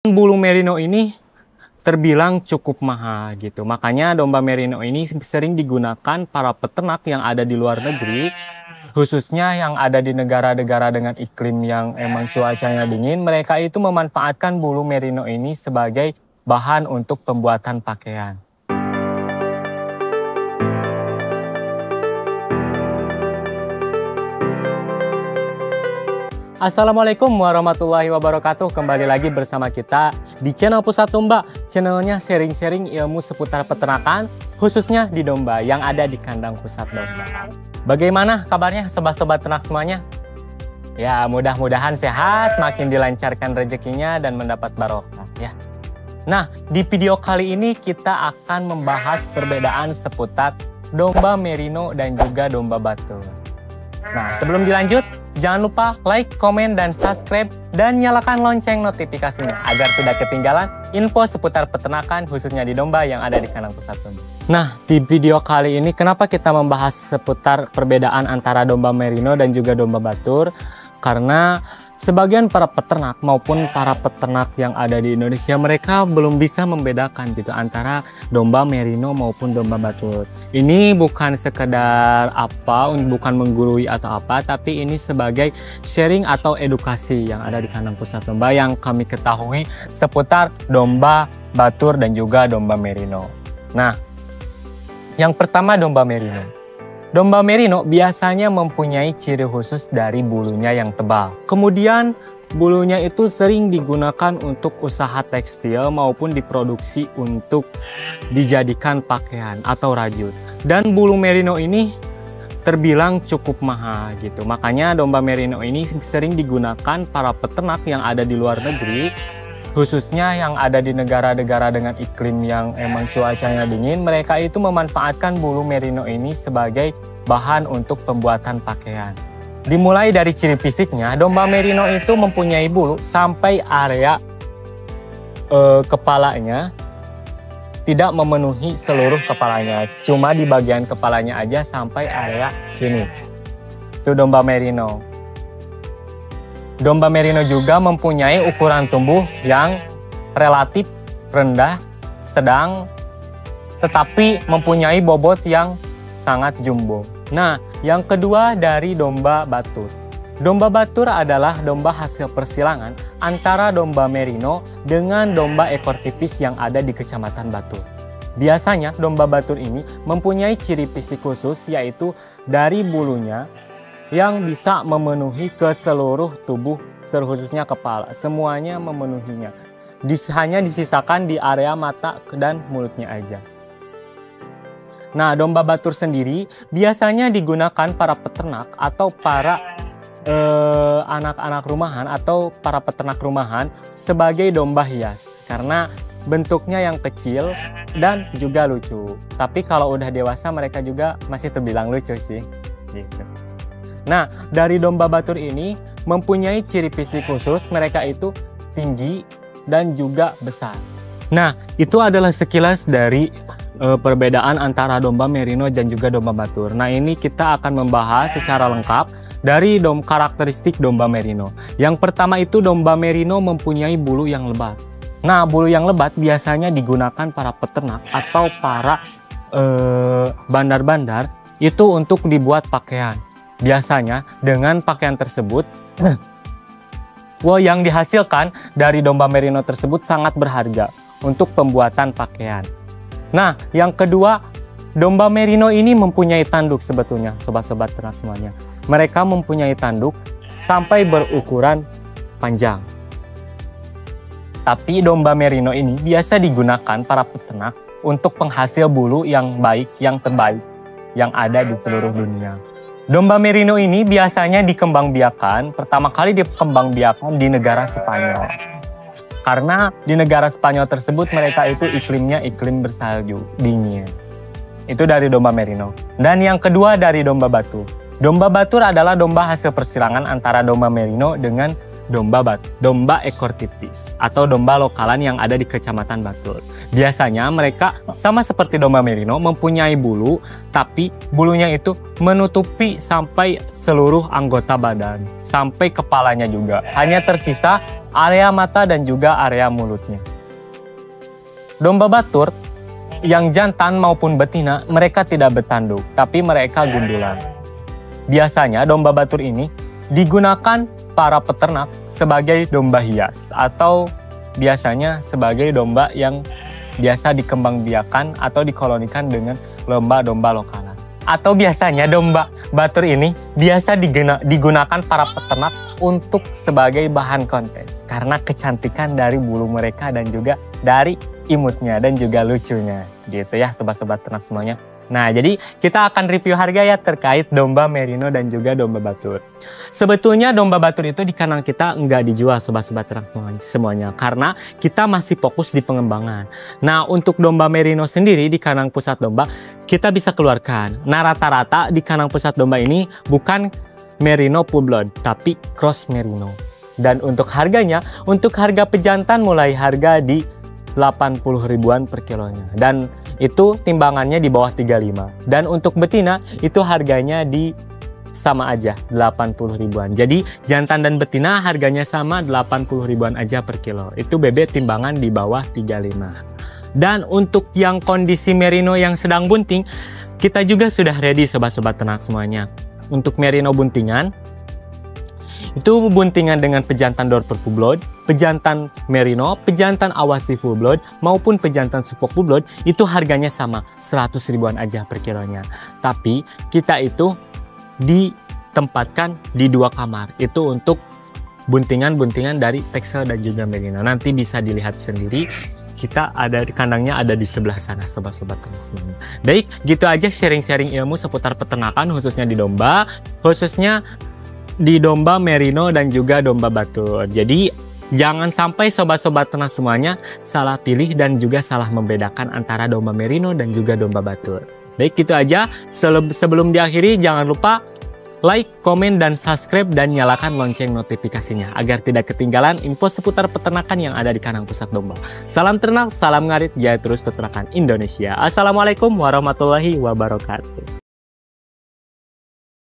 Bulu merino ini terbilang cukup mahal gitu. Makanya domba merino ini sering digunakan para peternak yang ada di luar negeri, khususnya yang ada di negara-negara dengan iklim yang emang cuacanya dingin. Mereka itu memanfaatkan bulu merino ini sebagai bahan untuk pembuatan pakaian. Assalamualaikum warahmatullahi wabarakatuh. Kembali lagi bersama kita di channel Pusat Domba. Channelnya sharing-sharing ilmu seputar peternakan, khususnya di domba yang ada di kandang Pusat Domba. Bagaimana kabarnya sobat-sobat ternak semuanya? Ya, mudah-mudahan sehat, makin dilancarkan rezekinya dan mendapat barokah ya. Nah, di video kali ini kita akan membahas perbedaan seputar domba merino dan juga domba batur. Nah, sebelum dilanjut, jangan lupa like, komen, dan subscribe, dan nyalakan lonceng notifikasinya agar tidak ketinggalan info seputar peternakan khususnya di domba yang ada di kandang Pusat Domba. Nah, di video kali ini kenapa kita membahas seputar perbedaan antara domba merino dan juga domba batur? Karena sebagian para peternak maupun para peternak yang ada di Indonesia, mereka belum bisa membedakan gitu antara domba merino maupun domba batur. Ini bukan sekedar bukan menggurui atau apa, tapi ini sebagai sharing atau edukasi yang ada di kandang Pusat Domba yang kami ketahui seputar domba batur dan juga domba merino. Nah, yang pertama domba merino. Domba merino biasanya mempunyai ciri khusus dari bulunya yang tebal. Kemudian bulunya itu sering digunakan untuk usaha tekstil maupun diproduksi untuk dijadikan pakaian atau rajut. Dan bulu merino ini terbilang cukup mahal gitu. Makanya domba merino ini sering digunakan para peternak yang ada di luar negeri, khususnya yang ada di negara-negara dengan iklim yang emang cuacanya dingin. Mereka itu memanfaatkan bulu merino ini sebagai bahan untuk pembuatan pakaian. Dimulai dari ciri fisiknya, domba merino itu mempunyai bulu sampai area kepalanya, tidak memenuhi seluruh kepalanya, cuma di bagian kepalanya aja sampai area sini. Itu domba merino. Domba merino juga mempunyai ukuran tubuh yang relatif rendah, sedang, tetapi mempunyai bobot yang sangat jumbo. Nah, yang kedua dari domba batur. Domba batur adalah domba hasil persilangan antara domba merino dengan domba ekor tipis yang ada di Kecamatan Batur. Biasanya domba batur ini mempunyai ciri fisik khusus, yaitu dari bulunya yang bisa memenuhi ke seluruh tubuh, terkhususnya kepala. Semuanya memenuhinya. Hanya disisakan di area mata dan mulutnya aja. Nah, domba batur sendiri biasanya digunakan para peternak atau para anak-anak rumahan atau para peternak rumahan sebagai domba hias. Karena bentuknya yang kecil dan juga lucu. Tapi kalau udah dewasa mereka juga masih terbilang lucu sih. Gitu. Nah, dari domba batur ini mempunyai ciri fisik khusus, mereka itu tinggi dan juga besar. Nah, itu adalah sekilas dari perbedaan antara domba merino dan juga domba batur. Nah, ini kita akan membahas secara lengkap dari karakteristik domba merino. Yang pertama itu domba merino mempunyai bulu yang lebat. Nah, bulu yang lebat biasanya digunakan para peternak atau para bandar-bandar itu untuk dibuat pakaian. Biasanya dengan pakaian tersebut, yang dihasilkan dari domba merino tersebut sangat berharga untuk pembuatan pakaian. Nah, yang kedua, domba merino ini mempunyai tanduk sebetulnya, sobat-sobat ternak semuanya. Mereka mempunyai tanduk sampai berukuran panjang. Tapi domba merino ini biasa digunakan para peternak untuk penghasil bulu yang baik, yang terbaik, yang ada di seluruh dunia. Domba merino ini biasanya dikembangbiakan, pertama kali dikembangbiakan di negara Spanyol. Karena di negara Spanyol tersebut mereka itu iklimnya iklim bersalju, dingin. Itu dari domba merino. Dan yang kedua dari domba batur. Domba batur adalah domba hasil persilangan antara domba merino dengan domba ekor tipis atau domba lokalan yang ada di Kecamatan Batur. Biasanya mereka sama seperti domba merino mempunyai bulu, tapi bulunya itu menutupi sampai seluruh anggota badan, sampai kepalanya juga. Hanya tersisa area mata dan juga area mulutnya. Domba Batur yang jantan maupun betina, mereka tidak bertanduk, tapi mereka gundulan. Biasanya domba Batur ini digunakan para peternak sebagai domba hias atau biasanya sebagai domba yang biasa dikembangbiakan atau dikolonikan dengan domba lokalan. Atau biasanya domba Batur ini biasa digunakan para peternak untuk sebagai bahan kontes karena kecantikan dari bulu mereka dan juga dari imutnya dan juga lucunya gitu ya sobat-sobat ternak semuanya. Nah, jadi kita akan review harga ya terkait domba merino dan juga domba Batur. Sebetulnya domba Batur itu di kandang kita nggak dijual sobat-sobat ternak semuanya karena kita masih fokus di pengembangan. Nah, untuk domba merino sendiri di kandang pusat domba kita bisa keluarkan. Nah, rata-rata di kandang pusat domba ini bukan merino full blood tapi cross merino. Dan untuk harganya, untuk harga pejantan mulai harga di 80 ribuan per kilonya dan itu timbangannya di bawah 35, dan untuk betina itu harganya di sama aja 80 ribuan. Jadi jantan dan betina harganya sama 80 ribuan aja per kilo. Itu bebek timbangan di bawah 35. Dan untuk yang kondisi merino yang sedang bunting, kita juga sudah ready sobat-sobat ternak semuanya. Untuk merino buntingan itu buntingan dengan pejantan Dorper full blood, pejantan merino, pejantan awasi full blood maupun pejantan Suffolk full blood itu harganya sama 100 ribuan aja per kilonya. Tapi kita itu ditempatkan di 2 kamar. Itu untuk buntingan-buntingan dari Texel dan juga merino. Nanti bisa dilihat sendiri. Kita ada di kandangnya ada di sebelah sana sobat-sobat ternak semuanya. Baik, gitu aja sharing-sharing ilmu seputar peternakan khususnya di domba, khususnya di domba merino dan juga domba Batur. Jadi jangan sampai sobat-sobat ternak semuanya salah pilih dan juga salah membedakan antara domba merino dan juga domba Batur. Baik, gitu aja. Sebelum diakhiri jangan lupa like, komen, dan subscribe dan nyalakan lonceng notifikasinya agar tidak ketinggalan info seputar peternakan yang ada di kandang pusat domba. Salam ternak, salam ngarit, jaya terus peternakan Indonesia. Assalamualaikum warahmatullahi wabarakatuh.